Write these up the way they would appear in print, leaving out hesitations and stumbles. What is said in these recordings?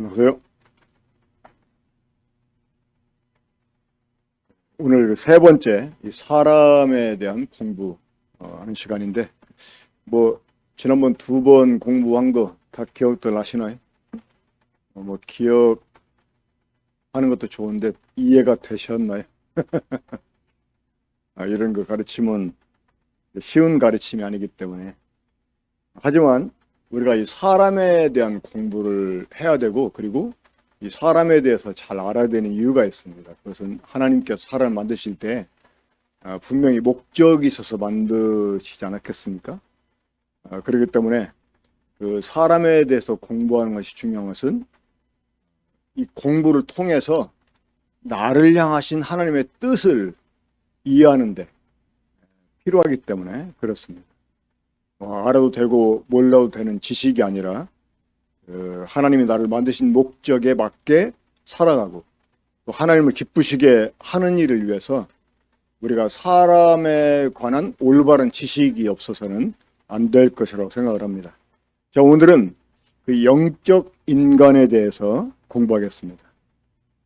안녕하세요. 오늘 세 번째 이 사람에 대한 공부하는 시간인데 지난번 두 번 공부한 거 다 기억들 하시나요? 기억하는 것도 좋은데 이해가 되셨나요? 이런 거 가르치면 쉬운 가르침이 아니기 때문에, 하지만 우리가 이 사람에 대한 공부를 해야 되고, 그리고 이 사람에 대해서 잘 알아야 되는 이유가 있습니다. 그것은 하나님께서 사람을 만드실 때 분명히 목적이 있어서 만드시지 않았겠습니까? 그렇기 때문에 그 사람에 대해서 공부하는 것이 중요한 것은 이 공부를 통해서 나를 향하신 하나님의 뜻을 이해하는 데 필요하기 때문에 그렇습니다. 알아도 되고 몰라도 되는 지식이 아니라 하나님이 나를 만드신 목적에 맞게 살아가고, 또 하나님을 기쁘시게 하는 일을 위해서 우리가 사람에 관한 올바른 지식이 없어서는 안 될 것이라고 생각을 합니다. 자, 오늘은 그 영적 인간에 대해서 공부하겠습니다.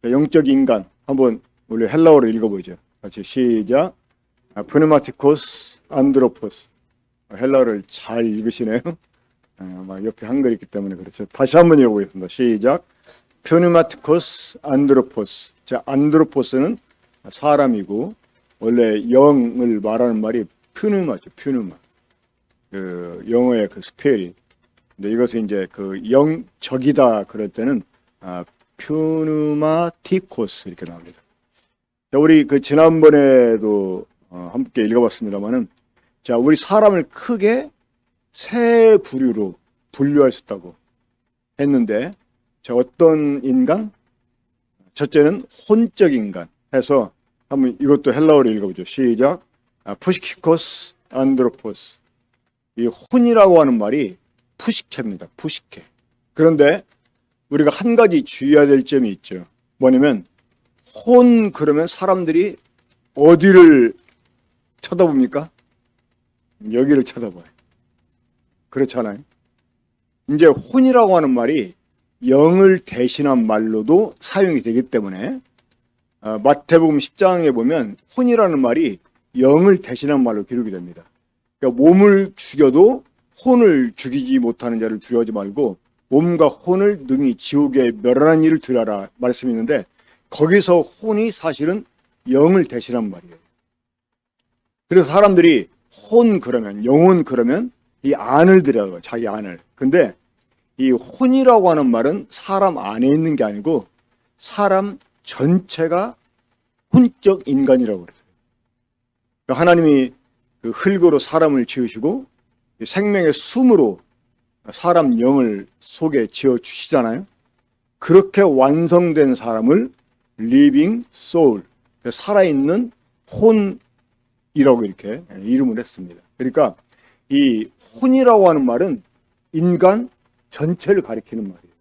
자, 영적 인간, 한번 우리 헬라어로 읽어보죠. 같이 시작. 프네마티코스 안드로포스. 헬라어를 잘 읽으시네요. 옆에 한글이 있기 때문에 그렇죠. 다시 한번 읽어보겠습니다. 시작. 퓨니마티코스 안드로포스. 자, 안드로포스는 사람이고, 원래 영을 말하는 말이 퓨누마죠. 퓨누마. 그 영어의 그 스펠이. 근데 이것은 이제 그 영적이다 그럴 때는 퓨누마티코스 이렇게 나옵니다. 자, 우리 그 지난번에도 함께 읽어봤습니다만은, 자, 우리 사람을 크게 세 부류로 분류할 수 있다고 했는데, 자, 어떤 인간? 첫째는 혼적 인간 해서 한번 이것도 헬라어로 읽어보죠. 시작. 푸시키코스 안드로포스. 이 혼이라고 하는 말이 푸시케입니다. 푸시케. 그런데 우리가 한 가지 주의해야 될 점이 있죠. 뭐냐면 혼 그러면 사람들이 어디를 쳐다봅니까? 여기를 쳐다봐요. 그렇잖아요. 이제 혼이라고 하는 말이 영을 대신한 말로도 사용이 되기 때문에 마태복음 10장에 보면 혼이라는 말이 영을 대신한 말로 기록이 됩니다. 그러니까 몸을 죽여도 혼을 죽이지 못하는 자를 두려워하지 말고 몸과 혼을 능히 지옥에 멸하는 일을 두려라 말씀이 있는데, 거기서 혼이 사실은 영을 대신한 말이에요. 그래서 사람들이 혼 그러면, 영혼 그러면 이 안을 들여요. 자기 안을. 근데 이 혼이라고 하는 말은 사람 안에 있는 게 아니고 사람 전체가 혼적 인간이라고 그래요. 하나님이 그 흙으로 사람을 지으시고 생명의 숨으로 사람 영을 속에 지어 주시잖아요. 그렇게 완성된 사람을 living soul, 살아있는 혼이라고 이렇게 이름을 했습니다. 그러니까 이 혼이라고 하는 말은 인간 전체를 가리키는 말이에요.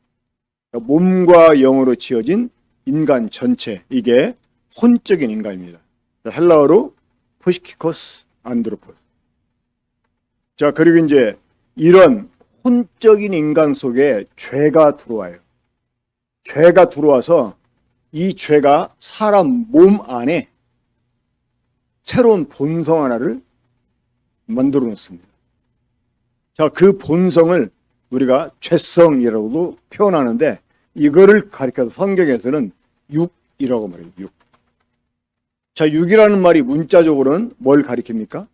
그러니까 몸과 영으로 지어진 인간 전체, 이게 혼적인 인간입니다. 헬라어로 푸시키코스 안드로포스. 자, 그리고 이제 이런 혼적인 인간 속에 죄가 들어와요. 죄가 들어와서 이 죄가 사람 몸 안에 새로운 본성 하나를 만들어 놓습니다. 자, 그 본성을 우리가 죄성이라고도 표현하는데, 이거를 가리켜서 성경에서는 육이라고 말해요. 육. 자, 육이라는 말이 문자적으로는 뭘 가리킵니까?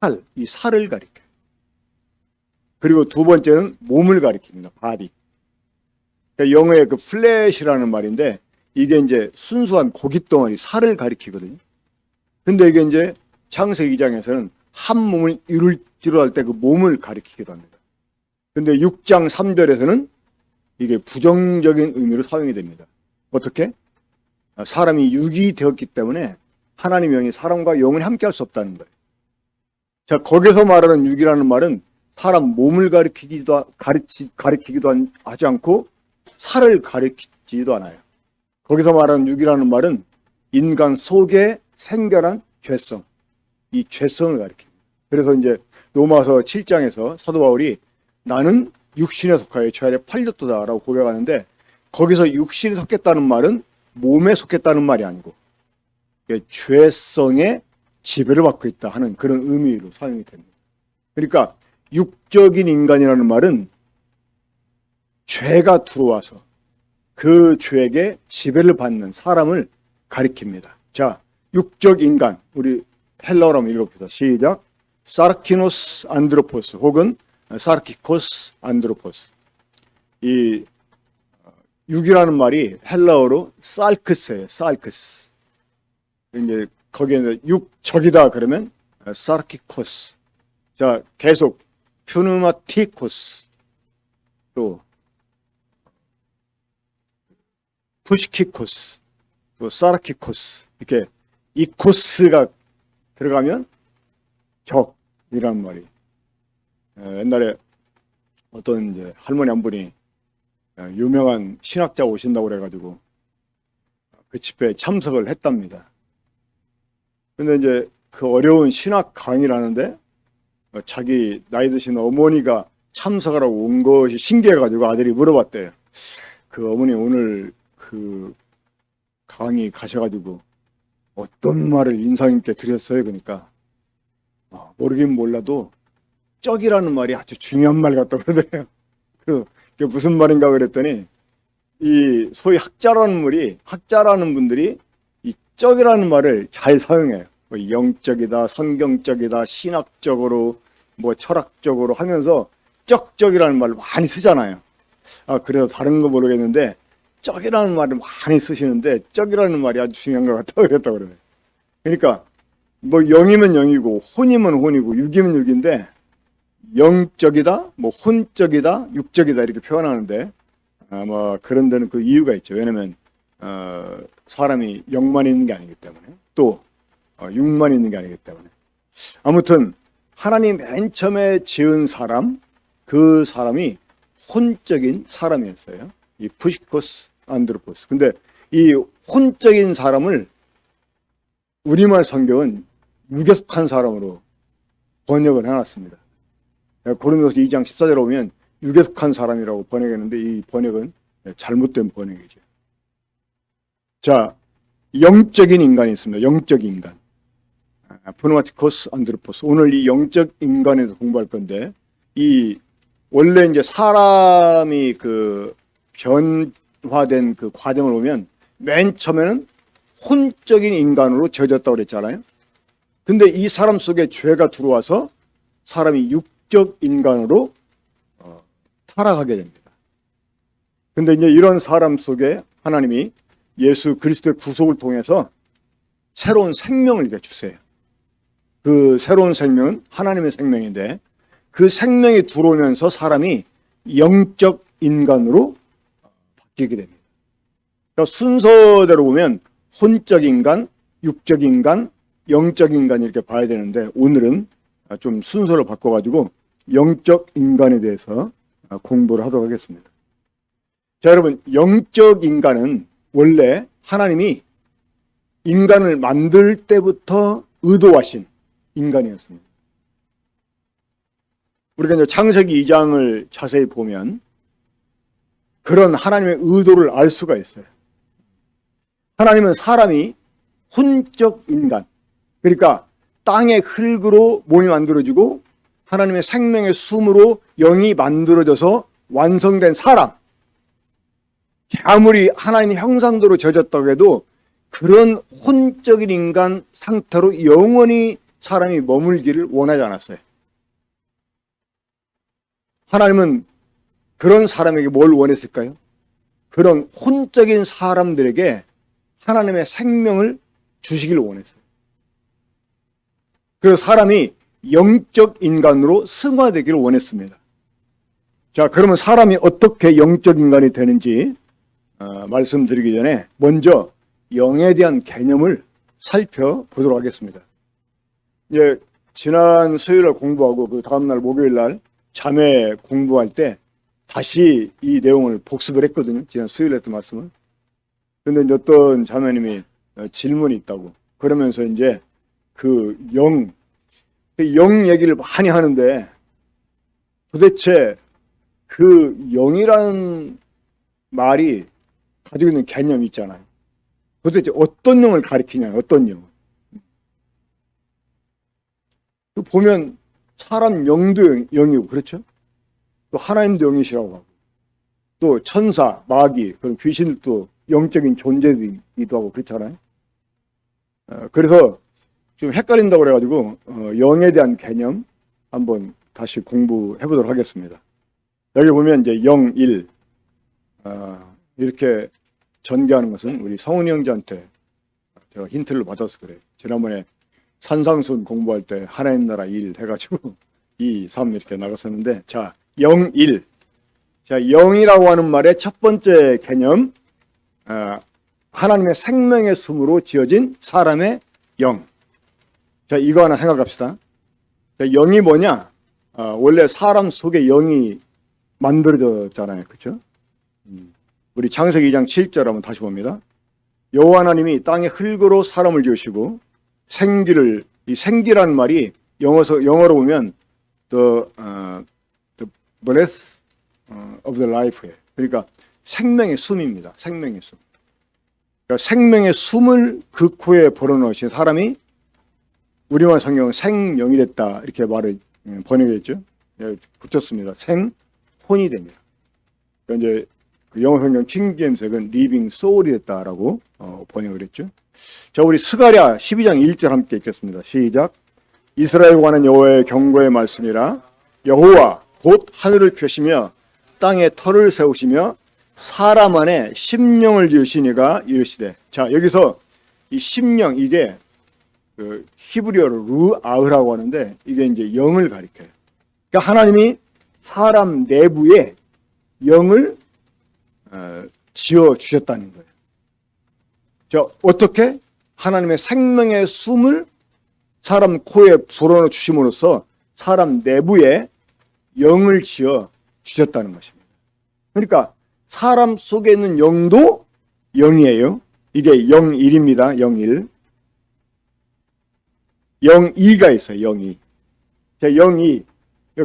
살, 이 살을 가리켜요. 그리고 두 번째는 몸을 가리킵니다. 바디. 그러니까 영어의 그 플래시라는 말인데, 이게 이제 순수한 고깃덩어리, 살을 가리키거든요. 근데 이게 이제 창세기 2장에서는 한 몸을 이루기로 할 때 그 몸을 가리키기도 합니다. 근데 6장 3절에서는 이게 부정적인 의미로 사용이 됩니다. 어떻게? 사람이 육이 되었기 때문에 하나님의 영이 사람과 영원히 함께 할 수 없다는 거예요. 자, 거기서 말하는 육이라는 말은 사람 몸을 가리키기도 하지 않고 살을 가리키지도 않아요. 거기서 말하는 육이라는 말은 인간 속에 생겨난 죄성, 이 죄성을 가리킵니다. 그래서 이제 로마서 7장에서 사도 바울이 나는 육신에 속하여 죄 아래 팔렸도다라고 고백하는데, 거기서 육신이 섞였다는 말은 몸에 속했다는 말이 아니고 죄성의 지배를 받고 있다 하는 그런 의미로 사용이 됩니다. 그러니까 육적인 인간이라는 말은 죄가 들어와서 그 죄에게 지배를 받는 사람을 가리킵니다. 자, 육적 인간, 우리 헬라어로 한번 읽어봅시다. 시작. 사르키노스 안드로포스 혹은 사르키코스 안드로포스. 이 육이라는 말이 헬라어로 살크스예요. 살크스. 이제 거기에 육적이다 그러면 사르키코스. 자, 계속 퓨누마티코스, 또 푸시키코스, 또 사르키코스. 이렇게 이 코스가 들어가면 적이란 말이. 옛날에 어떤 이제 할머니 한 분이 유명한 신학자 오신다고 그래가지고 그 집회에 참석을 했답니다. 근데 이제 그 어려운 신학 강의를 하는데 자기 나이 드신 어머니가 참석하라고 온 것이 신기해가지고 아들이 물어봤대요. 그 어머니 오늘 그 강의 가셔가지고 어떤 말을 인상 있게 드렸어요? 그러니까 모르긴 몰라도 적이라는 말이 아주 중요한 말 같다고 그러더래요. 그게 무슨 말인가 그랬더니 이 소위 학자라는 분들이 이 적이라는 말을 잘 사용해요. 뭐 영적이다, 성경적이다, 신학적으로 뭐 철학적으로 하면서 적적이라는 말을 많이 쓰잖아요. 그래서 다른 거 모르겠는데 적이라는 말을 많이 쓰시는데 적이라는 말이 아주 중요한 것 같다고 그랬다고 그래요. 그러니까 뭐 영이면 영이고 혼이면 혼이고 육이면 육인데 영적이다, 뭐 혼적이다, 육적이다 이렇게 표현하는데 아마 그런 데는 그 이유가 있죠. 왜냐하면 사람이 영만 있는 게 아니기 때문에 또 육만 있는 게 아니기 때문에 아무튼 하나님 맨 처음에 지은 사람 그 사람이 혼적인 사람이었어요. 이 푸시코스 안드로포스. 근데 이 혼적인 사람을 우리말 성경은 육에 속한 사람으로 번역을 해놨습니다. 고린도서 2장 14절에 보면 육에 속한 사람이라고 번역했는데 이 번역은 잘못된 번역이죠. 자, 영적인 인간이 있습니다. 영적 인간. 푸누마티코스 안드로포스. 오늘 이 영적 인간에서 공부할 건데 이 원래 이제 사람이 그 변화된 그 과정을 보면 맨 처음에는 혼적인 인간으로 지어졌다고 그랬잖아요. 근데 이 사람 속에 죄가 들어와서 사람이 육적 인간으로 타락하게 됩니다. 근데 이제 이런 사람 속에 하나님이 예수 그리스도의 구속을 통해서 새로운 생명을 이렇게 주세요. 그 새로운 생명은 하나님의 생명인데 그 생명이 들어오면서 사람이 영적 인간으로 바뀌게 됩니다. 그러니까 순서대로 보면 혼적 인간, 육적 인간, 영적 인간 이렇게 봐야 되는데 오늘은 좀 순서를 바꿔가지고 영적 인간에 대해서 공부를 하도록 하겠습니다. 자, 여러분, 영적 인간은 원래 하나님이 인간을 만들 때부터 의도하신 인간이었습니다. 우리가 이제 창세기 2장을 자세히 보면 그런 하나님의 의도를 알 수가 있어요. 하나님은 사람이 혼적 인간, 그러니까 땅의 흙으로 몸이 만들어지고 하나님의 생명의 숨으로 영이 만들어져서 완성된 사람, 아무리 하나님의 형상대로 지어졌다고 해도 그런 혼적인 인간 상태로 영원히 사람이 머물기를 원하지 않았어요. 하나님은 그런 사람에게 뭘 원했을까요? 그런 혼적인 사람들에게 하나님의 생명을 주시기를 원했어요. 그래서 사람이 영적 인간으로 승화되기를 원했습니다. 자, 그러면 사람이 어떻게 영적 인간이 되는지 말씀드리기 전에 먼저 영에 대한 개념을 살펴보도록 하겠습니다. 예, 지난 수요일날 공부하고 그 다음날 목요일날 자매 공부할 때 다시 이 내용을 복습을 했거든요. 지난 수요일에 했던 말씀을. 근데 이제 어떤 자매님이 질문이 있다고 그러면서 이제 그 영 얘기를 많이 하는데 도대체 그 영이라는 말이 가지고 있는 개념이 있잖아요. 도대체 어떤 영을 가리키냐, 어떤 영. 보면 사람 영도 영이고, 그렇죠? 또 하나님도 영이시라고 하고, 또 천사, 마귀, 그런 귀신도 영적인 존재이기도 하고, 그렇잖아요. 그래서 좀 헷갈린다고 그래가지고 영에 대한 개념 한번 다시 공부해 보도록 하겠습니다. 여기 보면 이제 영, 일 이렇게 전개하는 것은 우리 성훈이 형제한테 제가 힌트를 받아서 그래요. 지난번에 산상순 공부할 때 하나님 나라 일 해가지고 2, 3 이렇게 나갔었는데, 자, 영, 일. 자, 영이라고 하는 말의 첫 번째 개념, 하나님의 생명의 숨으로 지어진 사람의 영. 자, 이거 하나 생각합시다. 자, 영이 뭐냐? 원래 사람 속에 영이 만들어졌잖아요. 그렇죠? 우리 창세기 2장 7절 한번 다시 봅니다. 여호와 하나님이 땅의 흙으로 사람을 지으시고 생기를, 이 생기라는 말이 영어로 보면 the breath of the life예요. 그러니까 생명의 숨입니다. 생명의 숨. 그러니까 생명의 숨을 그 코에 불어넣으신 사람이, 우리말 성경은 생영이 됐다 이렇게 말을 번역했죠. 붙였습니다. 생혼이 됩니다. 그러니까 이제 영어 성경 킹 제임스는 리빙 소울이 됐다라고 번역을 했죠. 자, 우리 스가랴 12장 1절 함께 읽겠습니다. 시작. 이스라엘 관한 여호와의 경고의 말씀이라. 여호와 곧 하늘을 펴시며 땅에 터를 세우시며 사람 안에 심령을 지으시니가 이르시되. 자, 여기서 이 심령, 이게 그 히브리어로 루아흐라고 하는데, 이게 이제 영을 가리켜요. 그러니까 하나님이 사람 내부에 영을 지어 주셨다는 거예요. 자, 어떻게? 하나님의 생명의 숨을 사람 코에 불어넣어 주심으로써 사람 내부에 영을 지어 주셨다는 것입니다. 그러니까 사람 속에 있는 영도 영이에요. 이게 영일입니다. 영일. 영이가 있어요. 영이. 자, 영이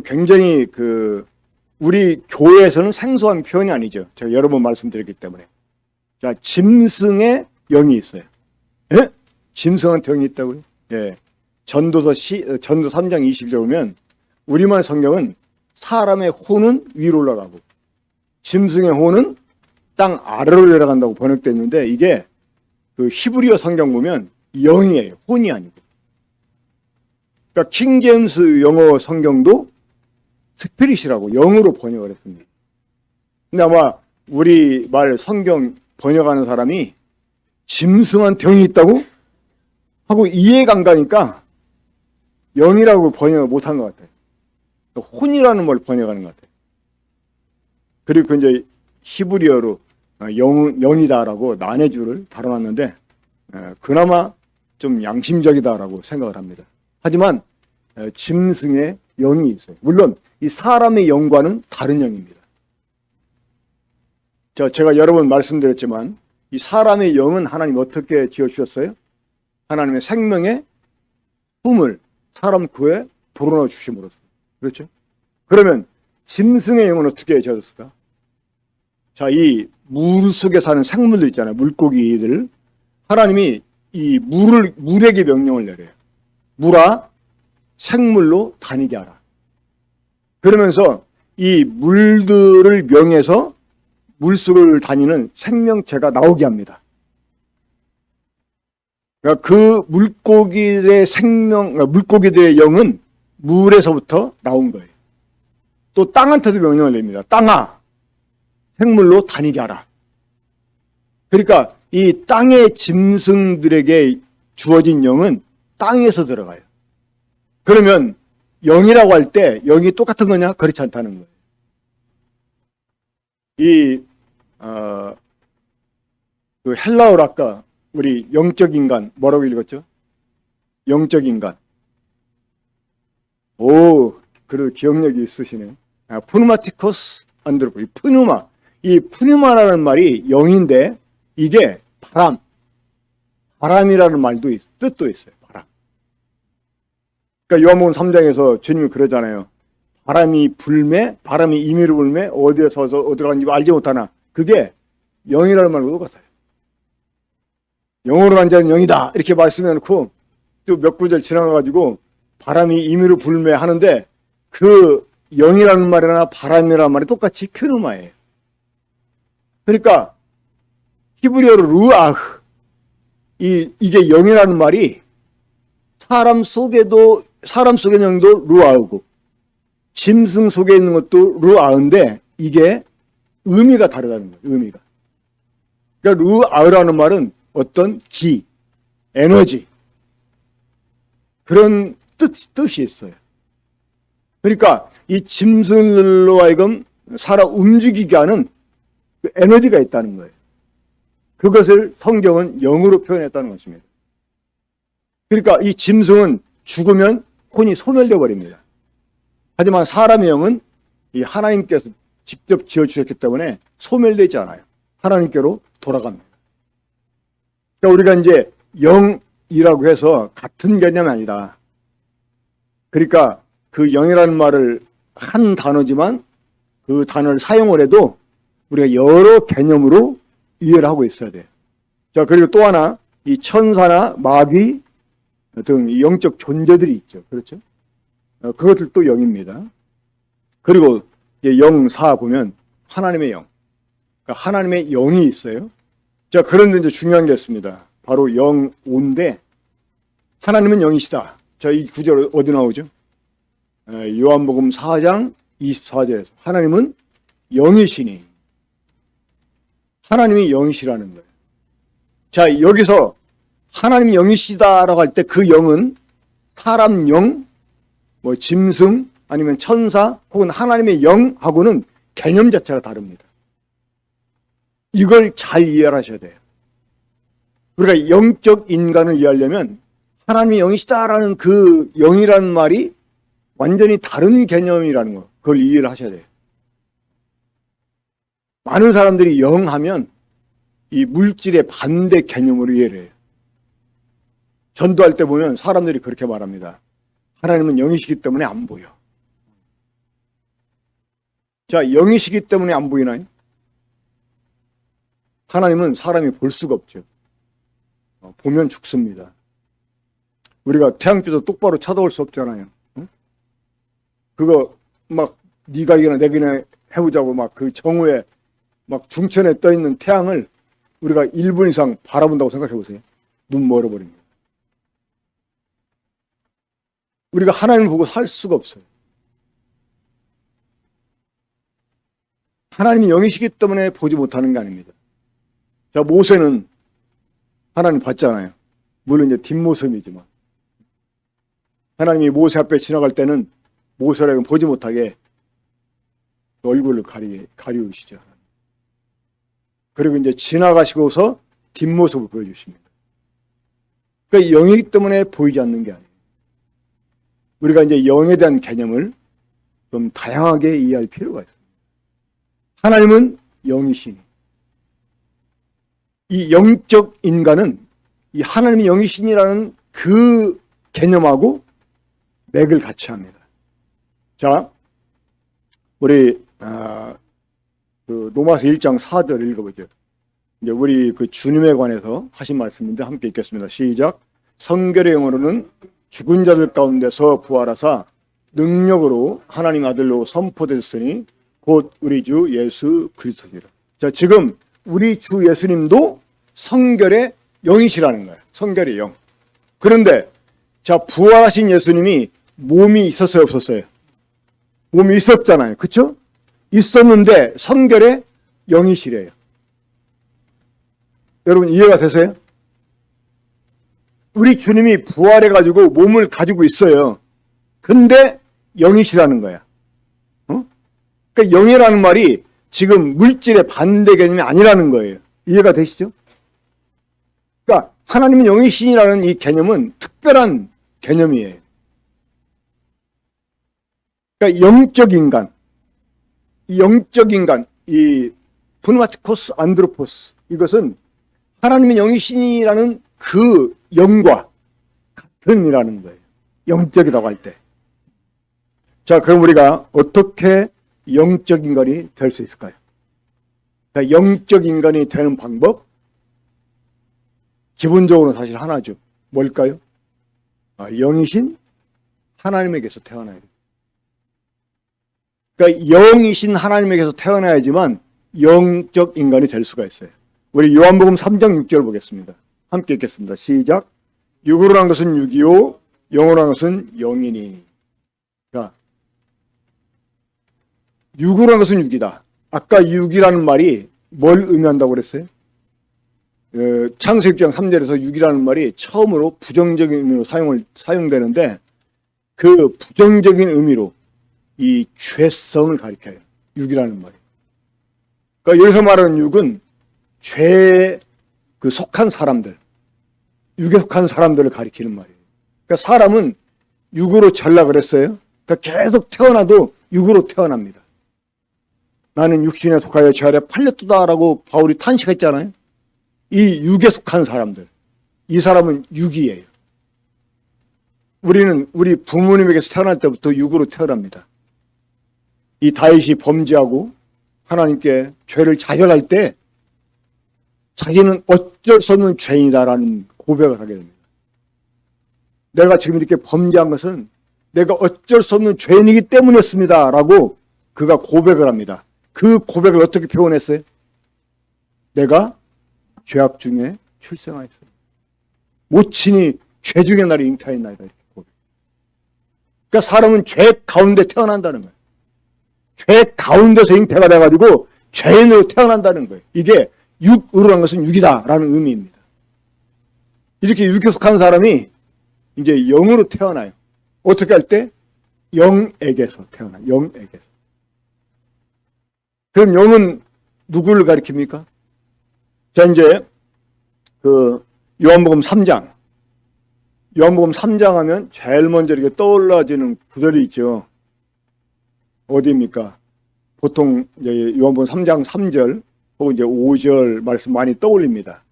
굉장히 우리 교회에서는 생소한 표현이 아니죠. 제가 여러 번 말씀드렸기 때문에. 자, 짐승의 영이 있어요. 예? 짐승한테 영이 있다고요? 예. 전도서 3장 20절 보면 우리말 성경은 사람의 혼은 위로 올라가고 짐승의 혼은 땅 아래로 내려간다고 번역되어 있는데, 이게 그 히브리어 성경 보면 영이에요. 혼이 아니고. 그러니까 킹 제임스 영어 성경도 스피릿이라고 영으로 번역을 했습니다. 근데 아마 우리 말 성경 번역하는 사람이 짐승한테 영이 있다고 하고 이해가 안 가니까 영이라고 번역을 못한 것 같아요. 혼이라는 걸 번역하는 것 같아요. 그리고 이제 히브리어로 영이다라고 난해주를 달아놨는데, 그나마 좀 양심적이다라고 생각을 합니다. 하지만 짐승의 영이 있어요. 물론 이 사람의 영과는 다른 영입니다. 제가 여러 번 말씀드렸지만 이 사람의 영은 하나님 어떻게 지어주셨어요? 하나님의 생명의 숨을 사람 코에 불어넣어 주심으로써. 그렇죠? 그러면 짐승의 영은 어떻게 지어졌을까? 자, 이 물 속에 사는 생물들 있잖아요. 물고기들. 하나님이 이 물에게 명령을 내려요. 물아, 생물로 다니게 하라. 그러면서 이 물들을 명해서 물속을 다니는 생명체가 나오게 합니다. 그러니까 그 물고기들의 영은 물에서부터 나온 거예요. 또 땅한테도 명령을 냅니다. 땅아, 생물로 다니게 하라. 그러니까 이 땅의 짐승들에게 주어진 영은 땅에서 들어가요. 그러면 영이라고 할 때 영이 똑같은 거냐? 그렇지 않다는 거예요. 그 헬라어로 아까 우리 영적 인간 뭐라고 읽었죠? 영적 인간. 오, 그래도 기억력이 있으시네. 푸누마티코스 안드로포. 이 푸누마라는 말이 영인데 이게 바람이라는 말도 뜻도 있어요. 바람. 그러니까 요한복음 3장에서 주님이 그러잖아요. 바람이 임의로 불매 어디에서 어디로 가는지 알지 못하나. 그게 영이라는 말과 똑같아요. 영으로 난 자는 영이다 이렇게 말씀해놓고 또 몇 구절 지나가가지고 바람이 임의로 불매 하는데 그 영이라는 말이나 바람이라는 말이 똑같이 큐르마예요. 그러니까 히브리어로 루아흐 이게 영이라는 말이 사람 속의 영도 루아흐고 짐승 속에 있는 것도 루아흐인데 이게 의미가 다르다는 거예요. 의미가. 그러니까 루아흐라는 말은 어떤 기, 에너지 그런 뜻이 있어요. 그러니까 이 짐승들로 하여금 살아 움직이게 하는 그 에너지가 있다는 거예요. 그것을 성경은 영으로 표현했다는 것입니다. 그러니까 이 짐승은 죽으면 혼이 소멸되어 버립니다. 하지만 사람의 영은 이 하나님께서 직접 지어주셨기 때문에 소멸되지 않아요. 하나님께로 돌아갑니다. 그러니까 우리가 이제 영이라고 해서 같은 개념이 아니다. 그러니까 그 영이라는 말을 한 단어지만 그 단어를 사용을 해도 우리가 여러 개념으로 이해를 하고 있어야 돼요. 자, 그리고 또 하나, 이 천사나 마귀 등 영적 존재들이 있죠. 그렇죠? 그것들도 영입니다. 그리고 영사 보면 하나님의 영. 그러니까 하나님의 영이 있어요. 자, 그런데 이제 중요한 게 있습니다. 바로 영오인데 하나님은 영이시다. 자, 이 구절 어디 나오죠? 요한복음 4장 24절에서 하나님은 영이시니 하나님이 영이시라는 거예요. 자, 여기서 하나님이 영이시다라고 할 때 그 영은 사람 영, 뭐 짐승 아니면 천사 혹은 하나님의 영하고는 개념 자체가 다릅니다. 이걸 잘 이해를 하셔야 돼요. 우리가 영적 인간을 이해하려면 하나님이 영이시다라는 그 영이라는 말이 완전히 다른 개념이라는 거, 그걸 이해를 하셔야 돼요. 많은 사람들이 영하면 이 물질의 반대 개념으로 이해를 해요. 전도할 때 보면 사람들이 그렇게 말합니다. 하나님은 영이시기 때문에 안 보여. 자, 영이시기 때문에 안 보이나요? 하나님은 사람이 볼 수가 없죠. 보면 죽습니다. 우리가 태양빛도 똑바로 쳐다볼 수 없잖아요. 응? 그거 막 네가 이거나 내가 이거나 해보자고 막 그 정오에 막 중천에 떠 있는 태양을 우리가 1분 이상 바라본다고 생각해 보세요. 눈 멀어버립니다. 우리가 하나님을 보고 살 수가 없어요. 하나님이 영이시기 때문에 보지 못하는 게 아닙니다. 자, 모세는 하나님 봤잖아요. 물론 이제 뒷모습이지만 하나님이 모세 앞에 지나갈 때는 모세를 보지 못하게 얼굴을 가리우시죠. 그리고 이제 지나가시고서 뒷모습을 보여주십니다. 그러니까 영이기 때문에 보이지 않는 게 아니에요. 우리가 이제 영에 대한 개념을 좀 다양하게 이해할 필요가 있습니다. 하나님은 영이시니 이 영적 인간은 이 하나님이 영이시니라는 그 개념하고 맥을 같이 합니다. 자, 우리 그 로마서 1장 4절 읽어보죠. 이제 우리 그 주님에 관해서 하신 말씀인데 함께 읽겠습니다. 시작. 성결의 영으로는 죽은 자들 가운데서 부활하사 능력으로 하나님 아들로 선포되셨으니 곧 우리 주 예수 그리스도니라. 자, 지금 우리 주 예수님도 성결의 영이시라는 거예요. 성결의 영. 그런데 자, 부활하신 예수님이 몸이 있었어요, 없었어요? 몸이 있었잖아요. 그렇죠? 있었는데 성결의 영이시래요. 여러분 이해가 되세요? 우리 주님이 부활해가지고 몸을 가지고 있어요. 근데 영이시라는 거야. 그러니까 영이라는 말이 지금 물질의 반대 개념이 아니라는 거예요. 이해가 되시죠? 그러니까 하나님은 영이시라는 이 개념은 특별한 개념이에요. 그러니까 영적 인간, 이 푸누마티코스 안드로포스, 이것은 하나님의 영이시라는 그 영과 같은 이라는 거예요. 영적이라고 할 때. 자, 그럼 우리가 어떻게 영적 인간이 될 수 있을까요? 그러니까 영적 인간이 되는 방법, 기본적으로 사실 하나죠. 뭘까요? 영이신 하나님에게서 태어나야 돼요. 그러니까 영이신 하나님에게서 태어나야지만 영적 인간이 될 수가 있어요. 우리 요한복음 3장 6절 보겠습니다. 함께 읽겠습니다. 시작. 육으로 한 것은 육이요 영으로 한 것은 영이니. 자, 육으로 한 것은 육이다. 아까 육이라는 말이 뭘 의미한다고 그랬어요? 창세기 6장 3절에서 육이라는 말이 처음으로 부정적인 의미로 사용되는데 그 부정적인 의미로 이 죄성을 가리켜요. 육이라는 말이. 그러니까 여기서 말하는 육은 죄에 속한 사람들, 육에 속한 사람들을 가리키는 말이에요. 그러니까 사람은 육으로 잘라 그랬어요. 그러니까 계속 태어나도 육으로 태어납니다. 나는 육신에 속하여 죄 아래 팔렸도다라고 바울이 탄식했잖아요. 이 육에 속한 사람들, 이 사람은 육이에요. 우리는 우리 부모님에게서 태어날 때부터 육으로 태어납니다. 이 다윗이 범죄하고 하나님께 죄를 자백할 때 자기는 어쩔 수 없는 죄인이다라는 고백을 하게 됩니다. 내가 지금 이렇게 범죄한 것은 내가 어쩔 수 없는 죄인이기 때문이었습니다 라고 그가 고백을 합니다. 그 고백을 어떻게 표현했어요? 내가 죄악 중에 출생하였어요. 모친이 죄 중에 나를 잉태하였나이다. 이렇게 고백. 그러니까 사람은 죄 가운데 태어난다는 거예요. 죄 가운데서 잉태가 돼가지고 죄인으로 태어난다는 거예요. 이게 육으로 한 것은 육이다라는 의미입니다. 이렇게 육에 속한 사람이 이제 영으로 태어나요. 어떻게 할 때? 영에게서 태어나요. 영에게서. 그럼 영은 누구를 가리킵니까? 자, 이제 요한복음 3장. 요한복음 3장 하면 제일 먼저 이렇게 떠올라지는 구절이 있죠. 어디입니까? 보통 이제 요한복음 3장 3절 혹은 이제 5절 말씀 많이 떠올립니다.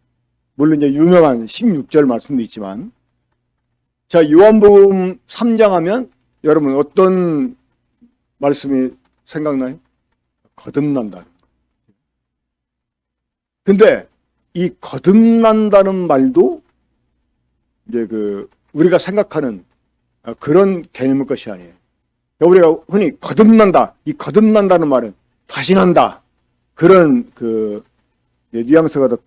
물론 이제 유명한 16절 말씀도 있지만, 자, 요한복음 3장 하면 여러분 어떤 말씀이 생각나요? 거듭난다는 거. 근데 이 거듭난다는 말도 이제 우리가 생각하는 그런 개념의 것이 아니에요. 우리가 흔히 거듭난다. 이 거듭난다는 말은 다시 난다. 그런 뉘앙스가 더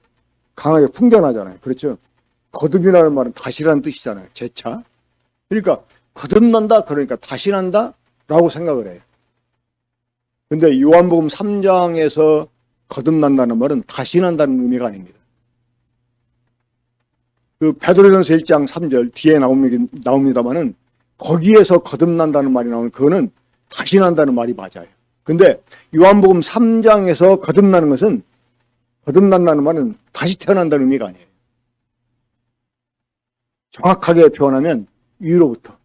강하게 풍겨나잖아요. 그렇죠? 거듭이라는 말은 다시라는 뜻이잖아요. 재차. 그러니까 거듭난다. 그러니까 다시 난다. 라고 생각을 해요. 근데 요한복음 3장에서 거듭난다는 말은 다시 난다는 의미가 아닙니다. 베드로전서 1장 3절 뒤에 나옵니다만은 거기에서 거듭난다는 말이 나오는 그거는 다시 난다는 말이 맞아요. 근데 요한복음 3장에서 거듭난다는 말은 다시 태어난다는 의미가 아니에요. 정확하게 표현하면 위로부터.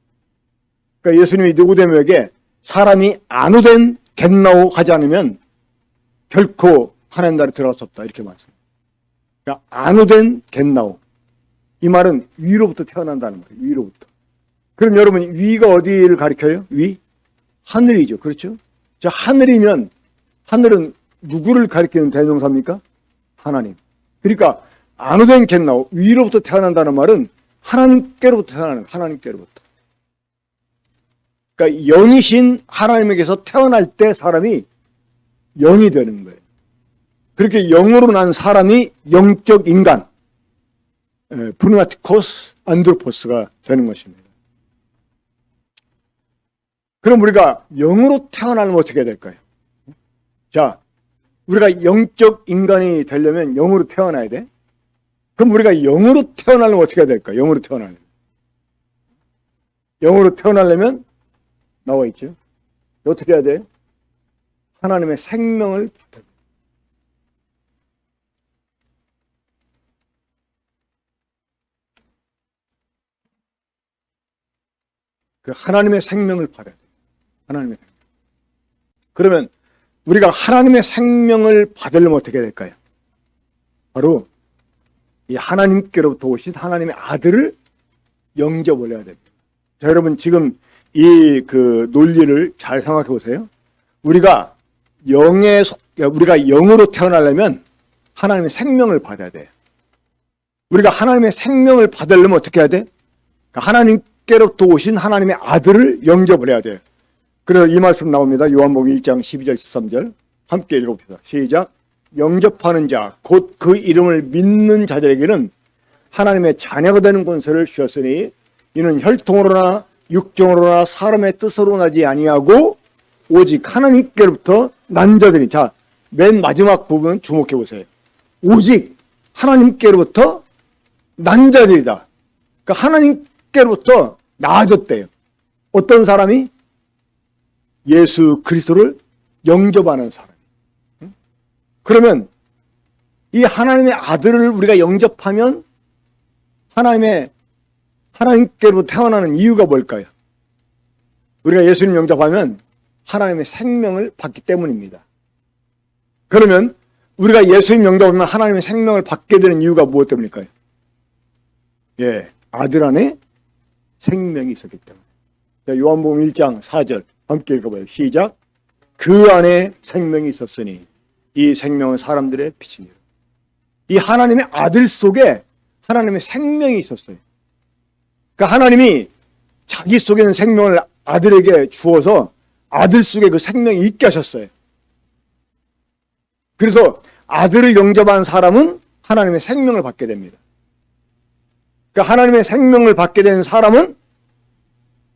그러니까 예수님이 니고데모에게 사람이 안우된 겟나오 하지 않으면 결코 하나님 나라에 들어갈 수 없다 이렇게 말씀합니다. 그러니까 안우된 겟나오. 이 말은 위로부터 태어난다는 거예요. 위로부터. 그럼 여러분 위가 어디를 가리켜요? 위? 하늘이죠. 그렇죠? 자, 하늘이면 하늘은 누구를 가리키는 대명사입니까? 하나님. 그러니까 안우된 겟나오. 위로부터 태어난다는 말은 하나님께로부터 태어나는 하나님께로부터. 그러니까 영이신 하나님에게서 태어날 때 사람이 영이 되는 거예요. 그렇게 영으로 난 사람이 영적 인간, 프누마티코스 안드로포스가 되는 것입니다. 그럼 우리가 영으로 태어나면 어떻게 될까요? 자, 우리가 영적 인간이 되려면 영으로 태어나야 돼. 그럼 우리가 영으로 태어나려면 어떻게 해야 될까? 영으로 태어나려면. 영으로 태어나려면 나와 있죠. 어떻게 해야 돼? 하나님의 생명을 받아야 돼. 그 하나님의 생명을 받아야 돼. 하나님의 생명. 그러면 우리가 하나님의 생명을 받으려면 어떻게 해야 될까요? 바로 이 하나님께로부터 오신 하나님의 아들을 영접을 해야 됩니다. 자, 여러분 지금 이 논리를 잘 생각해 보세요. 우리가 우리가 영으로 태어나려면 하나님의 생명을 받아야 돼. 우리가 하나님의 생명을 받으려면 어떻게 해야 돼? 하나님께로부터 오신 하나님의 아들을 영접을 해야 돼. 그래서 이 말씀 나옵니다. 요한복음 1장 12절 13절 함께 읽어봅시다. 시작. 영접하는 자 곧 그 이름을 믿는 자들에게는 하나님의 자녀가 되는 권세를 주셨으니 이는 혈통으로나 육정으로나 사람의 뜻으로 나지 아니하고 오직 하나님께로부터 난 자들이. 자, 맨 마지막 부분 주목해 보세요. 오직 하나님께로부터 난 자들이다. 그러니까 하나님께로부터 나아졌대요. 어떤 사람이? 예수 그리스도를 영접하는 사람. 그러면 이 하나님의 아들을 우리가 영접하면 하나님께로부터 태어나는 이유가 뭘까요? 우리가 예수님 영접하면 하나님의 생명을 받기 때문입니다. 그러면 우리가 예수님 영접하면 하나님의 생명을 받게 되는 이유가 무엇 때문일까요? 예, 아들 안에 생명이 있었기 때문에. 자, 요한복음 1장 4절 함께 읽어봐요. 시작. 그 안에 생명이 있었으니 이 생명은 사람들의 빛이니라. 이 하나님의 아들 속에 하나님의 생명이 있었어요. 그러니까 하나님이 자기 속에 있는 생명을 아들에게 주어서 아들 속에 그 생명이 있게 하셨어요. 그래서 아들을 영접한 사람은 하나님의 생명을 받게 됩니다. 그러니까 하나님의 생명을 받게 된 사람은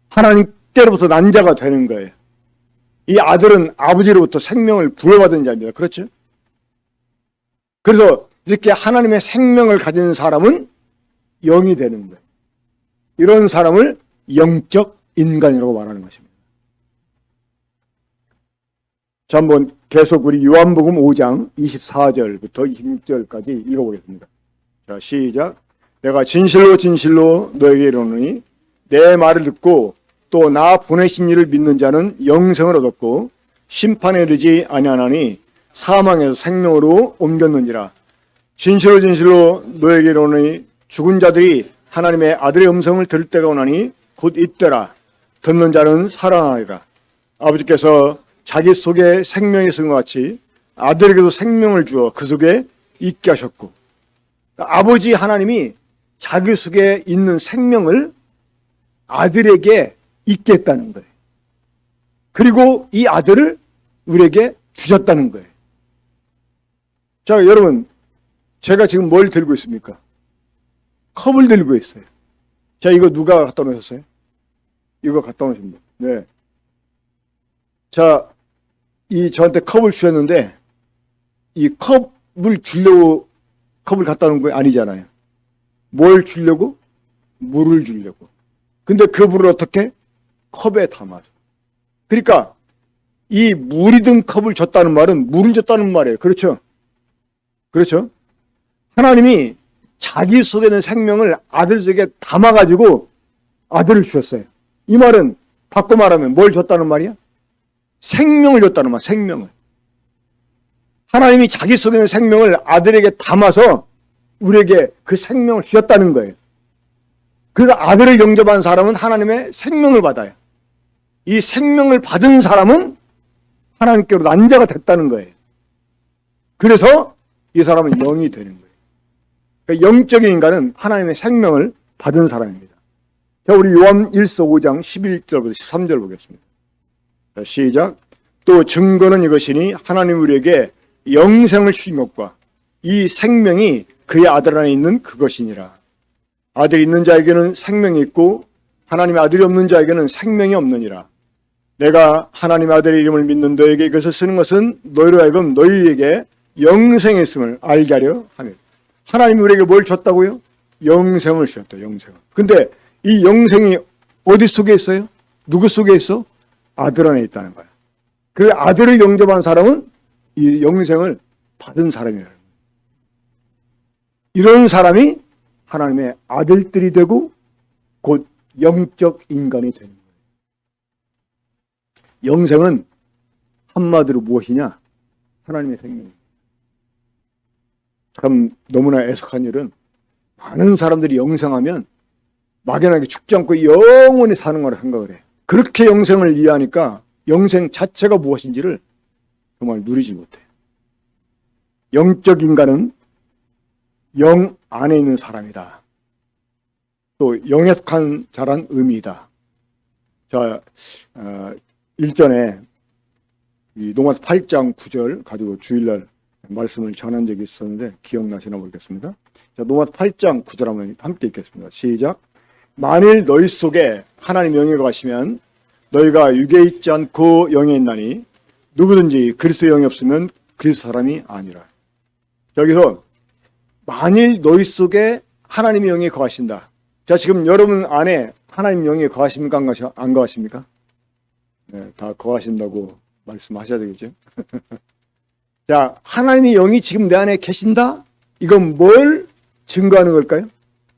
하나님께로부터 난 자가 되는 거예요. 이 아들은 아버지로부터 생명을 부여받은 자입니다. 그렇죠? 그래서 이렇게 하나님의 생명을 가진 사람은 영이 되는 거예요. 이런 사람을 영적 인간이라고 말하는 것입니다. 자, 한번 계속 우리 요한복음 5장 24절부터 26절까지 읽어보겠습니다. 자, 시작. 내가 진실로 진실로 너에게 이르노니 내 말을 듣고 또 나 보내신 이를 믿는 자는 영생을 얻었고 심판에 이르지 아니하나니 사망에서 생명으로 옮겼느니라. 진실로 진실로 너에게 이르노니 죽은 자들이 하나님의 아들의 음성을 들을 때가 오나니 곧 이때라. 듣는 자는 살아나리라. 아버지께서 자기 속에 생명이 있은 것 같이 아들에게도 생명을 주어 그 속에 있게 하셨고, 아버지 하나님이 자기 속에 있는 생명을 아들에게 있게 했다는 거예요. 그리고 이 아들을 우리에게 주셨다는 거예요. 자, 여러분, 제가 지금 뭘 들고 있습니까? 컵을 들고 있어요. 자, 이거 누가 갖다 놓으셨어요? 이거 갖다 놓으신 분. 네. 자, 저한테 컵을 주셨는데, 이 컵을 주려고 컵을 갖다 놓은 거 아니잖아요. 뭘 주려고? 물을 주려고. 근데 그 물을 어떻게? 컵에 담아서. 그러니까 이 물이 든 컵을 줬다는 말은 물을 줬다는 말이에요. 그렇죠? 그렇죠? 하나님이 자기 속에 있는 생명을 아들 속에 담아가지고 아들을 주셨어요. 이 말은 바꿔 말하면 뭘 줬다는 말이야? 생명을 줬다는 말, 생명을. 하나님이 자기 속에 있는 생명을 아들에게 담아서 우리에게 그 생명을 주셨다는 거예요. 그래서 아들을 영접한 사람은 하나님의 생명을 받아요. 이 생명을 받은 사람은 하나님께로 난 자가 됐다는 거예요. 그래서 이 사람은 영이 되는 거예요. 그러니까 영적인 인간은 하나님의 생명을 받은 사람입니다. 자, 우리 요한 1서 5장 11절부터 13절 보겠습니다. 자, 시작. 또 증거는 이것이니 하나님 우리에게 영생을 주신 것과 이 생명이 그의 아들 안에 있는 그것이니라. 아들이 있는 자에게는 생명이 있고 하나님의 아들이 없는 자에게는 생명이 없느니라. 내가 하나님의 아들의 이름을 믿는 너에게 이것을 쓰는 것은 너희로 하여금 너희에게 영생이 있음을 알게 하려 함이라. 하나님이 우리에게 뭘 줬다고요? 영생을 주셨다. 영생을. 근데 이 영생이 어디 속에 있어요? 누구 속에 있어? 아들 안에 있다는 거야. 그 아들을 영접한 사람은 이 영생을 받은 사람이라는 거예요. 이런 사람이 하나님의 아들들이 되고 곧 영적 인간이 되는 거예요. 영생은 한마디로 무엇이냐? 하나님의 생명입니다. 참 너무나 애석한 일은 많은 사람들이 영생하면 막연하게 죽지 않고 영원히 사는 거라 생각을 해. 그렇게 영생을 이해하니까 영생 자체가 무엇인지를 정말 누리지 못해요. 영적 인간은 영 안에 있는 사람이다. 또 영에 속한 자란 의미이다. 자, 일전에 이 로마서 8장 9절 가지고 주일날 말씀을 전한 적이 있었는데 기억나시나 모르겠습니다. 자, 로마서 8장 9절 한번 함께 읽겠습니다. 시작. 만일 너희 속에 하나님 영이 거하시면 너희가 육에 있지 않고 영에 있나니 누구든지 그리스도의 영이 없으면 그리스도 사람이 아니라. 여기서 만일 너희 속에 하나님의 영이 거하신다. 자, 지금 여러분 안에 하나님 영이 거하십니까? 안 거하십니까? 네, 다 거하신다고 말씀하셔야 되겠죠. 자, 하나님의 영이 지금 내 안에 계신다? 이건 뭘 증거하는 걸까요?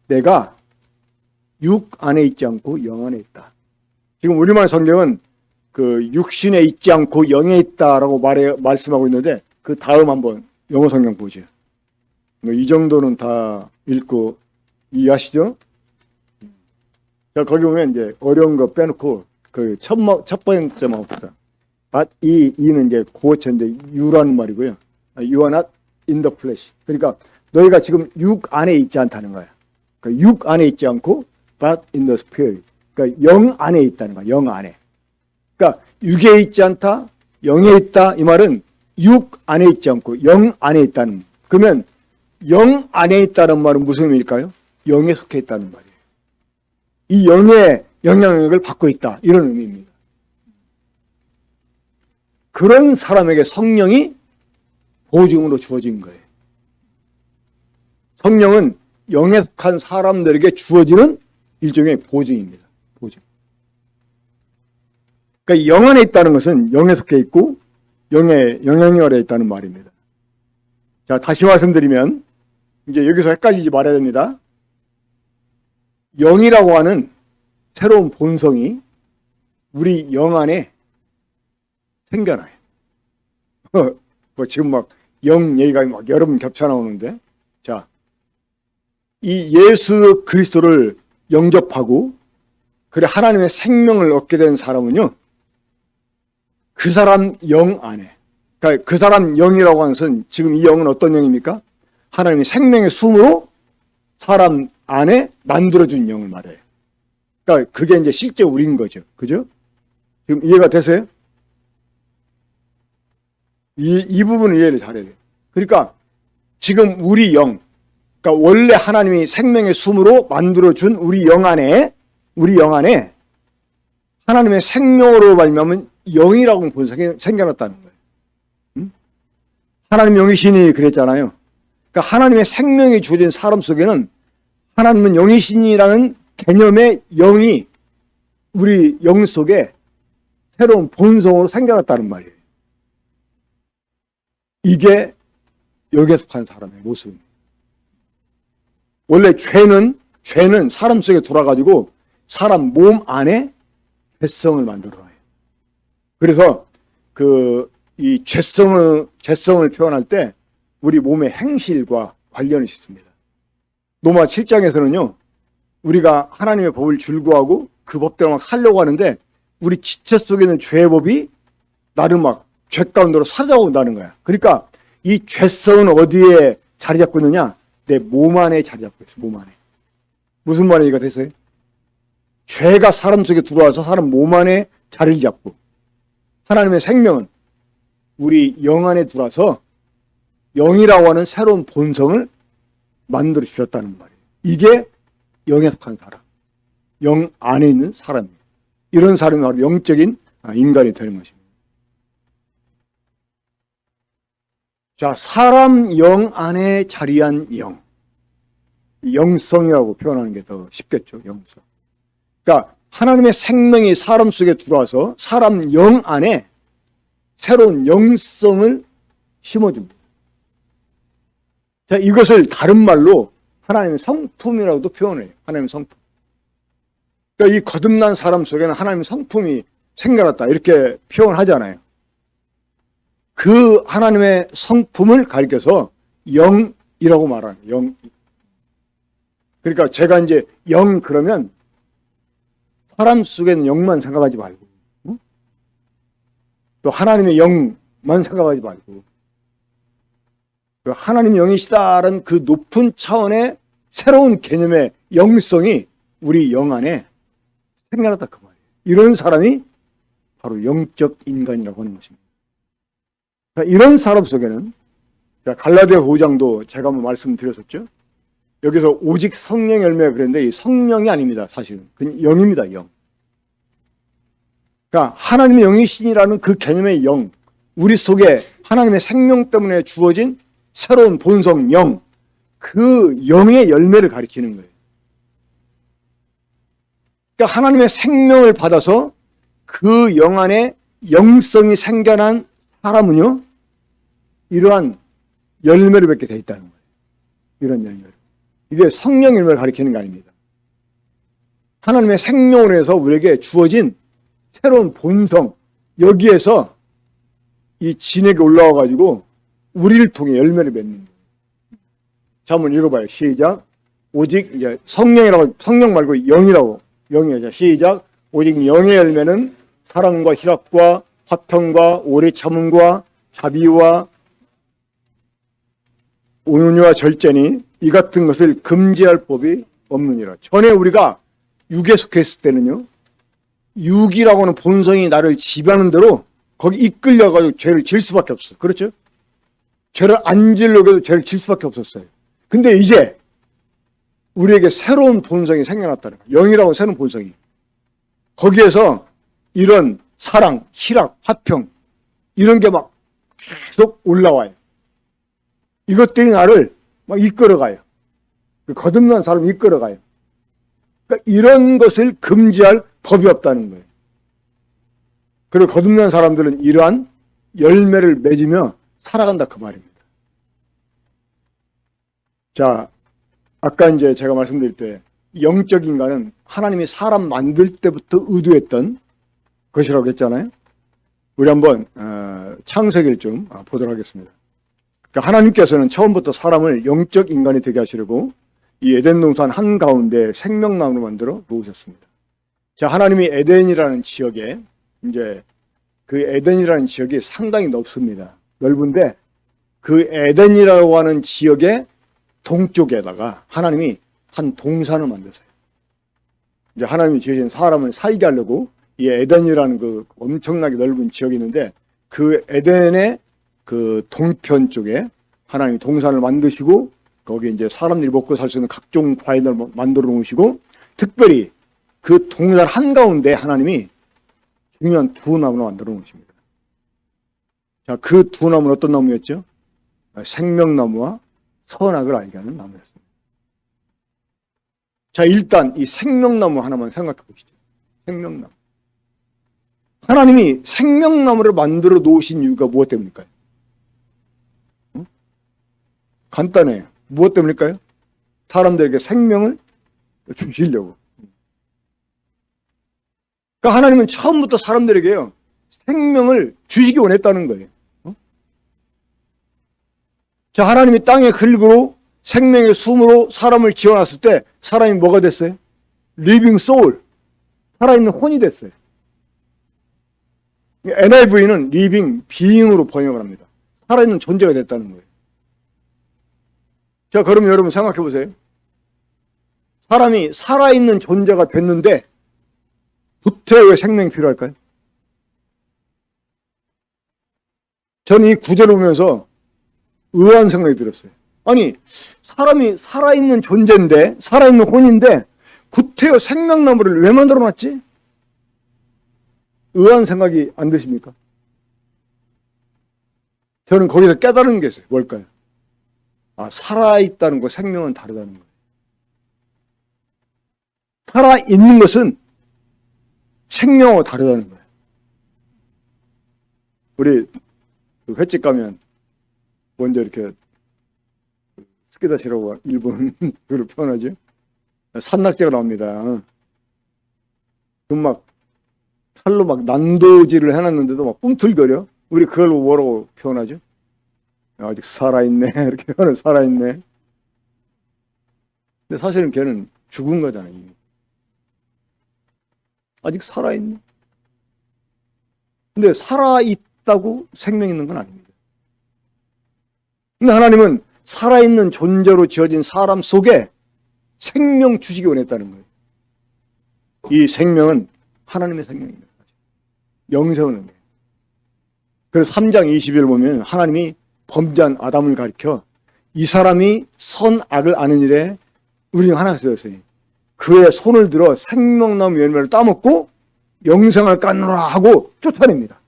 내가 육 안에 있지 않고 영 안에 있다. 지금 우리말 성경은 그 육신에 있지 않고 영에 있다라고 말씀하고 있는데 그 다음 한번 영어 성경 보죠. 이 정도는 다 읽고 이해하시죠? 자, 거기 보면 이제 어려운 거 빼놓고 그 첫 번째만 봅시다. But 이는 이제 구어체인데 you라는 말이고요. You are not in the flesh. 그러니까 너희가 지금 육 안에 있지 않다는 거야. 그러니까 육 안에 있지 않고 but in the spirit. 그러니까 영 안에 있다는 거야. 영 안에. 그러니까 육에 있지 않다, 영에 있다. 이 말은 육 안에 있지 않고 영 안에 있다는. 그러면 영 안에 있다는 말은 무슨 의미일까요? 영에 속해 있다는 말이에요. 이 영의 영향력을 받고 있다. 이런 의미입니다. 그런 사람에게 성령이 보증으로 주어진 거예요. 성령은 영에 속한 사람들에게 주어지는 일종의 보증입니다. 보증. 그러니까 영 안에 있다는 것은 영에 속해 있고 영의 영향력 아래 있다는 말입니다. 자, 다시 말씀드리면 이제 여기서 헷갈리지 말아야 됩니다. 영이라고 하는 새로운 본성이 우리 영 안에 생겨나요. 뭐 지금 막 영 얘기가 막 여러 번 겹쳐 나오는데, 자, 이 예수 그리스도를 영접하고 그래 하나님의 생명을 얻게 된 사람은요, 그 사람 영 안에, 그러니까 그 사람 영이라고 하는 것은 지금 이 영은 어떤 영입니까? 하나님의 생명의 숨으로 사람 안에 만들어준 영을 말해요. 그러니까 그게 이제 실제 우리인 거죠. 그죠? 지금 이해가 되세요? 이 부분을 이해를 잘해야 돼요. 그러니까 지금 우리 영, 그러니까 원래 하나님이 생명의 숨으로 만들어준 우리 영 안에 하나님의 생명으로 말미암은 영이라고 본성이 생겨났다는 거예요. 하나님 영이시니 그랬잖아요. 그러니까 하나님의 생명이 주어진 사람 속에는 하나님은 영이시니라는 개념의 영이 우리 영 속에 새로운 본성으로 생겨났다는 말이에요. 이게 여기에 속한 사람의 모습입니다. 원래 죄는 사람 속에 들어와가지고 사람 몸 안에 죄성을 만들어놔요. 그래서 이 죄성을 표현할 때 우리 몸의 행실과 관련이 있습니다. 로마 7장에서는요, 우리가 하나님의 법을 줄구하고 그 법대로 막 살려고 하는데 우리 지체 속에 있는 죄의 법이 나를 막 죄 가운데로 찾아온다는 거야. 그러니까 이 죄성은 어디에 자리 잡고 있느냐? 내 몸 안에 자리 잡고 있어. 몸 안에. 무슨 말인지가 됐어요? 죄가 사람 속에 들어와서 사람 몸 안에 자리를 잡고, 하나님의 생명은 우리 영 안에 들어와서 영이라고 하는 새로운 본성을 만들어 주셨다는 말이에요. 이게 영에 속한 사람, 영 안에 있는 사람이에요. 이런 사람이 바로 영적인 인간이 되는 것입니다. 자, 사람 영 안에 자리한 영, 영성이라고 표현하는 게 더 쉽겠죠. 영성. 그러니까 하나님의 생명이 사람 속에 들어와서 사람 영 안에 새로운 영성을 심어줍니다. 자, 이것을 다른 말로 하나님의 성품이라고도 표현해요. 하나님의 성품. 그러니까 이 거듭난 사람 속에는 하나님의 성품이 생겨났다, 이렇게 표현하잖아요. 그 하나님의 성품을 가리켜서 영이라고 말하는 영. 그러니까 제가 이제 영 그러면 사람 속에는 영만 생각하지 말고, 또 하나님의 영 영만 생각하지 말고 하나님 영이시다라는 그 높은 차원의 새로운 개념의 영성이 우리 영 안에 생겨났다 그 말이에요. 이런 사람이 바로 영적 인간이라고 하는 것입니다. 이런 사람 속에는 갈라디아 5장도 제가 한번 말씀드렸었죠. 여기서 오직 성령 열매가 그랬는데 이 성령이 아닙니다. 사실은 그냥 영입니다. 영. 그러니까 하나님의 영이신이라는 그 개념의 영, 우리 속에 하나님의 생명 때문에 주어진 새로운 본성 영, 그 영의 열매를 가리키는 거예요. 그러니까 하나님의 생명을 받아서 그 영 안에 영성이 생겨난 사람은요, 이러한 열매를 맺게 돼 있다는 거예요. 이런 열매를. 이게 성령 열매를 가리키는 게 아닙니다. 하나님의 생명으로 해서 우리에게 주어진 새로운 본성, 여기에서 이 진에게 올라와가지고 우리를 통해 열매를 맺는 거예요. 자, 한번 읽어봐요. 시작. 오직 이제 성령이라고, 성령 말고 영이라고, 영이죠. 시작. 오직 영의 열매는 사랑과 희락과 화평과 오래 참음과 자비와 온유와 절제니 이 같은 것을 금지할 법이 없느니라. 전에 우리가 육에 속했을 때는요, 육이라고 하는 본성이 나를 지배하는 대로 거기 이끌려가지고 죄를 질 수밖에 없어. 그렇죠? 죄를 안 지려고 해도 죄를 질 수밖에 없었어요. 근데 이제 우리에게 새로운 본성이 생겨났다는 거예요. 영이라고 새로운 본성이. 거기에서 이런 사랑, 희락, 화평 이런 게 막 계속 올라와요. 이것들이 나를 막 이끌어가요. 거듭난 사람을 이끌어가요. 그러니까 이런 것을 금지할 법이 없다는 거예요. 그리고 거듭난 사람들은 이러한 열매를 맺으며 살아간다 그 말입니다. 자, 아까 이제 제가 말씀드릴 때 영적 인간은 하나님이 사람 만들 때부터 의도했던 것이라고 했잖아요. 우리 한번 창세기를 좀 보도록 하겠습니다. 그러니까 하나님께서는 처음부터 사람을 영적 인간이 되게 하시려고 이 에덴 동산 한가운데 생명나무로 만들어 놓으셨습니다. 자, 하나님이 에덴이라는 지역에 이제 그 에덴이라는 지역이 상당히 넓습니다. 넓은데 그 에덴이라고 하는 지역의 동쪽에다가 하나님이 한 동산을 만드세요. 이제 하나님이 지으신 사람을 살게 하려고 이 에덴이라는 그 엄청나게 넓은 지역이 있는데 그 에덴의 그 동편 쪽에 하나님이 동산을 만드시고 거기 이제 사람들이 먹고 살 수 있는 각종 과일을 만들어 놓으시고 특별히 그 동산 한가운데 하나님이 중요한 두 나무를 만들어 놓으십니다. 자, 그 두 나무는 어떤 나무였죠? 생명나무와 선악을 알게 하는 나무였습니다. 자, 일단 이 생명나무 하나만 생각해 보시죠. 생명나무. 하나님이 생명나무를 만들어 놓으신 이유가 무엇 때문일까요? 간단해요. 무엇 때문일까요? 사람들에게 생명을 주시려고. 그러니까 하나님은 처음부터 사람들에게요, 생명을 주시기 원했다는 거예요. 자, 하나님이 땅의 흙으로 생명의 숨으로 사람을 지어놨을 때 사람이 뭐가 됐어요? 리빙 소울, 살아있는 혼이 됐어요. NIV는 리빙 비잉으로 번역을 합니다. 살아있는 존재가 됐다는 거예요. 자, 그러면 여러분 생각해 보세요. 사람이 살아있는 존재가 됐는데 부태에 왜 생명이 필요할까요? 저는 이 구절을 보면서 의아한 생각이 들었어요. 아니, 사람이 살아있는 존재인데, 살아있는 혼인데 구태여 생명나무를 왜 만들어 놨지? 의아한 생각이 안 드십니까? 저는 거기서 깨달은 게 있어요. 뭘까요? 아, 살아있다는 거, 생명은 다르다는 거예요. 살아있는 것은 생명하고 다르다는 거예요. 우리 횟집 가면 먼저 이렇게 스키다시라고 일본어로 표현하죠. 산낙지가 나옵니다. 그럼 막 칼로 막 난도질을 해놨는데도 막 꿈틀거려. 우리 그걸 뭐라고 표현하죠? 아직 살아있네. 이렇게 표현을 살아있네. 근데 사실은 걔는 죽은 거잖아요. 이미. 아직 살아있네. 근데 살아있다는 살아있다고 생명이 있는 건 아닙니다. 근데 하나님은 살아있는 존재로 지어진 사람 속에 생명 주시기 원했다는 거예요. 이 생명은 하나님의 생명입니다. 영생은 거예요. 그래서 3장 20절 보면 하나님이 범죄한 아담을 가리켜 이 사람이 선악을 아는 일에 우리는 하나가 되었으니 그의 손을 들어 생명나무 열매를 따먹고 영생을 갖노라 하고 쫓아냅니다.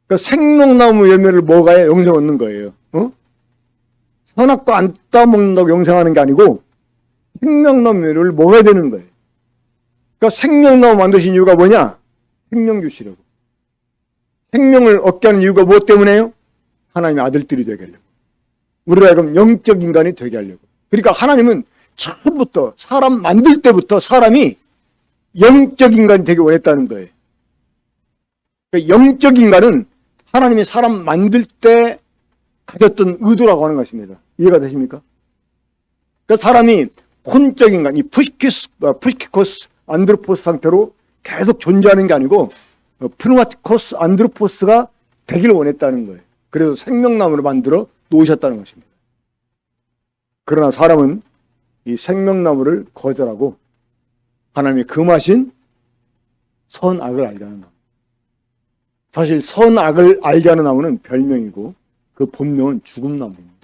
그러니까 생명나무 열매를 먹어야 영생 얻는 거예요. 선악도 안 따먹는다고 영생하는 게 아니고 생명나무 열매를 먹어야 되는 거예요. 그러니까 생명나무 만드신 이유가 뭐냐? 생명 주시려고. 생명을 얻게 하는 이유가 무엇 때문에요? 하나님의 아들들이 되게 하려고. 우리가 지금 영적 인간이 되게 하려고. 그러니까 하나님은 처음부터 사람 만들 때부터 사람이 영적 인간이 되게 원했다는 거예요. 그러니까 영적 인간은 하나님이 사람 만들 때 가졌던 의도라고 하는 것입니다. 이해가 되십니까? 그러니까 사람이 혼적 인간, 이 푸시키코스 안드로포스 상태로 계속 존재하는 게 아니고 프누마티코스 안드로포스가 되기를 원했다는 거예요. 그래서 생명나무를 만들어 놓으셨다는 것입니다. 그러나 사람은 이 생명나무를 거절하고 하나님이 금하신 선악을 알게 하는 나무. 사실 선악을 알게 하는 나무는 별명이고 그 본명은 죽음나무입니다.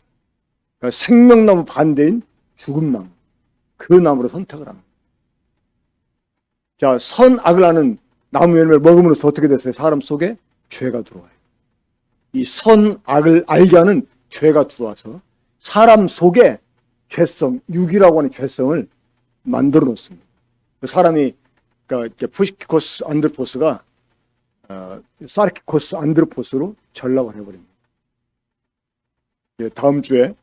그러니까 생명나무 반대인 죽음나무. 그 나무를 선택을 합니다. 자, 선악을 아는 나무 열매를 먹음으로써 어떻게 됐어요? 사람 속에 죄가 들어와요. 이 선악을 알게 하는 죄가 들어와서 사람 속에 죄성, 육이라고 하는 죄성을 만들어 놓습니다. 사람이, 그러니까 푸시키코스 안드로포스가 사르키코스 안드로포스로 전락을 해버립니다. 다음 주에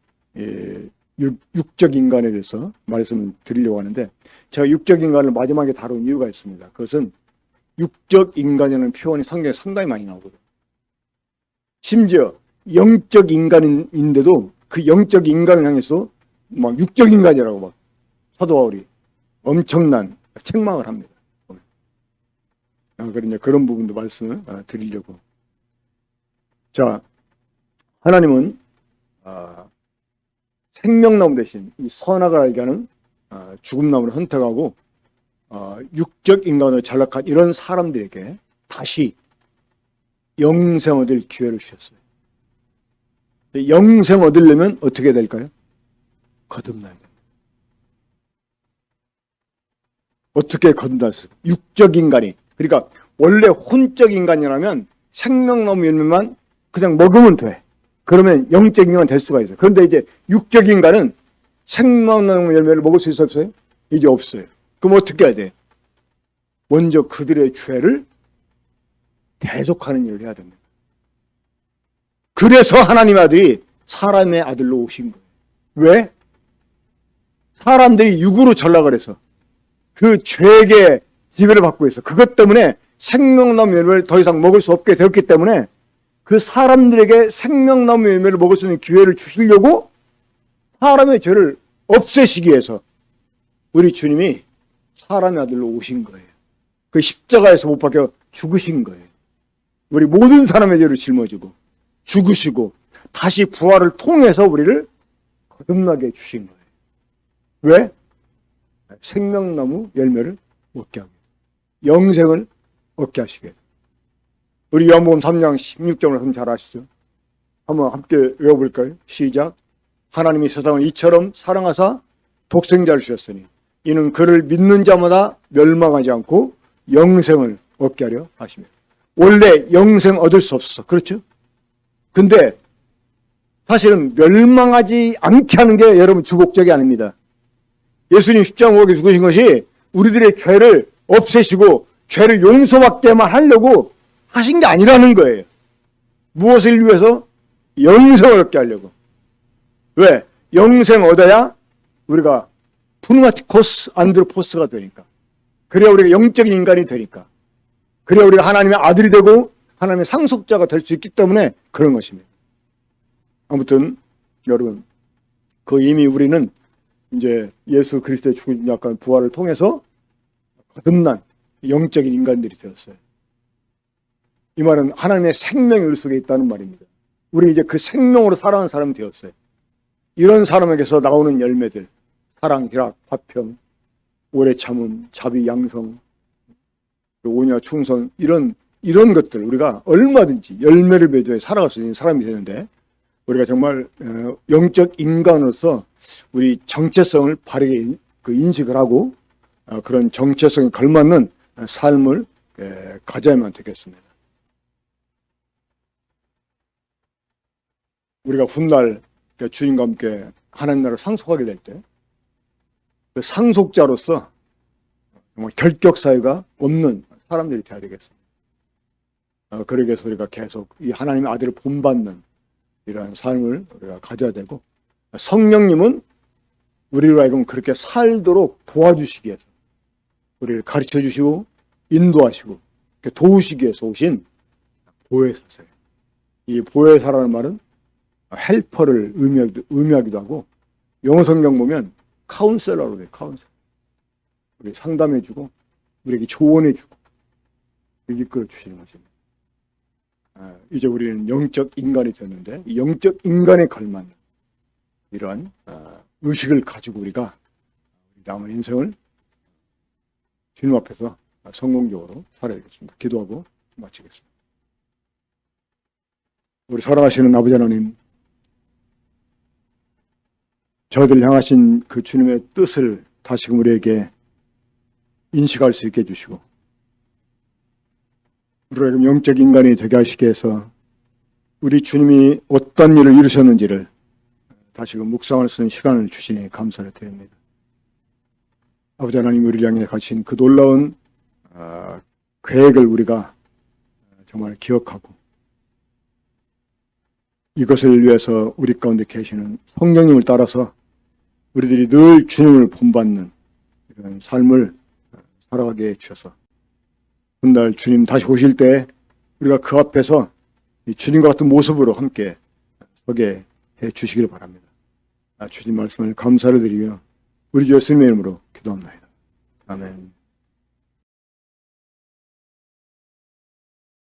육적 인간에 대해서 말씀을 드리려고 하는데 제가 육적 인간을 마지막에 다룬 이유가 있습니다. 그것은 육적 인간이라는 표현이 상당히 많이 나오거든요. 심지어 영적 인간인데도 그 영적 인간을 향해서 막 육적 인간이라고 막 사도 바울이 엄청난 책망을 합니다. 그러니까 그런 부분도 말씀을 드리려고. 자, 하나님은 생명나무 대신 이 선악을 알게 하는 죽음나무를 선택하고 육적 인간을 전락한 이런 사람들에게 다시 영생 얻을 기회를 주셨어요. 영생 얻으려면 어떻게 될까요? 거듭나야 됩니다. 어떻게 거듭났어요? 육적 인간이. 그러니까 원래 혼적 인간이라면 생명나무 열매만 그냥 먹으면 돼. 그러면 영적 인간이 될 수가 있어요. 그런데 이제 육적 인간은 생명나무 열매를 먹을 수 있어요? 이제 없어요. 그럼 어떻게 해야 돼? 먼저 그들의 죄를 대속하는 일을 해야 됩니다. 그래서 하나님의 아들이 사람의 아들로 오신 거예요. 왜? 사람들이 육으로 전락을 해서 그 죄의 지배를 받고 있어. 그것 때문에 생명나무 열매를 더 이상 먹을 수 없게 되었기 때문에 그 사람들에게 생명나무 열매를 먹을 수 있는 기회를 주시려고 사람의 죄를 없애시기 위해서 우리 주님이 사람의 아들로 오신 거예요. 그 십자가에서 못 박혀 죽으신 거예요. 우리 모든 사람의 죄를 짊어지고 죽으시고 다시 부활을 통해서 우리를 거듭나게 해주신 거예요. 왜? 생명나무 열매를 먹게 하기 위해서. 영생을 얻게 하시게 위해서. 우리 요한복음 3장 16절을 잘 아시죠? 한번 함께 외워볼까요? 시작. 하나님이 세상을 이처럼 사랑하사 독생자를 주셨으니 이는 그를 믿는 자마다 멸망하지 않고 영생을 얻게 하려 하십니다. 원래 영생 얻을 수 없어. 그렇죠? 근데 사실은 멸망하지 않게 하는 게 여러분 주 목적이 아닙니다. 예수님 십자가 못 죽으신 것이 우리들의 죄를 없애시고 죄를 용서받게만 하려고 하신 게 아니라는 거예요. 무엇을 위해서? 영생을 얻게 하려고. 왜? 영생 얻어야 우리가 푸누마티코스 안드로포스가 되니까. 그래야 우리가 영적인 인간이 되니까. 그래야 우리가 하나님의 아들이 되고 하나님의 상속자가 될 수 있기 때문에 그런 것입니다. 아무튼 여러분, 그 이미 우리는 이제 예수 그리스도의 죽은 약간 부활을 통해서 거듭난 영적인 인간들이 되었어요. 이 말은 하나님의 생명이 우리 속에 있다는 말입니다. 우리 이제 그 생명으로 살아가는 사람이 되었어요. 이런 사람에게서 나오는 열매들, 사랑, 희락, 화평, 오래 참음, 자비, 양성, 온유와 충성, 이런 것들 우리가 얼마든지 열매를 맺어 살아갈 수 있는 사람이 되는데, 우리가 정말 영적 인간으로서 우리 정체성을 바르게 인식을 하고 그런 정체성에 걸맞는 삶을 가져야만 되겠습니다. 우리가 훗날 주님과 함께 하나님 나라를 상속하게 될 때 그 상속자로서 정말 결격 사유가 없는 사람들이 되어야 되겠습니다. 그러기 위해서 우리가 계속 이 하나님의 아들을 본받는 이러한 삶을 우리가 가져야 되고, 성령님은 우리로 하여금 그렇게 살도록 도와주시기 위해서 우리를 가르쳐 주시고 인도하시고 도우시기 위해서 오신 보혜사세요. 이 보혜사라는 말은 헬퍼를 의미하기도 하고, 영어 성경 보면 카운셀러로 돼요. 카운셀러. 우리 상담해주고 우리에게 조언해주고 이끌어 주시는 것입니다. 이제 우리는 영적 인간이 되었는데, 이 영적 인간에 걸맞는 이러한 의식을 가지고 우리가 남은 인생을 주님 앞에서 성공적으로 살아야겠습니다. 기도하고 마치겠습니다. 우리 사랑하시는 아버지 하나님, 저희들 향하신 그 주님의 뜻을 다시금 우리에게 인식할 수 있게 해주시고, 우리가 영적 인간이 되게 하시게 해서 우리 주님이 어떤 일을 이루셨는지를 다시금 묵상할 수 있는 시간을 주시니 감사를 드립니다. 아버지 하나님, 우리를 향해 가신 그 놀라운 계획을 우리가 정말 기억하고, 이것을 위해서 우리 가운데 계시는 성령님을 따라서 우리들이 늘 주님을 본받는 이런 삶을 살아가게 해주셔서 훗날 주님 다시 오실 때 우리가 그 앞에서 주님과 같은 모습으로 함께 서게 해 주시기를 바랍니다. 주님 말씀을 감사를 드리며 우리 주 예수님의 이름으로 기도합니다. 아멘.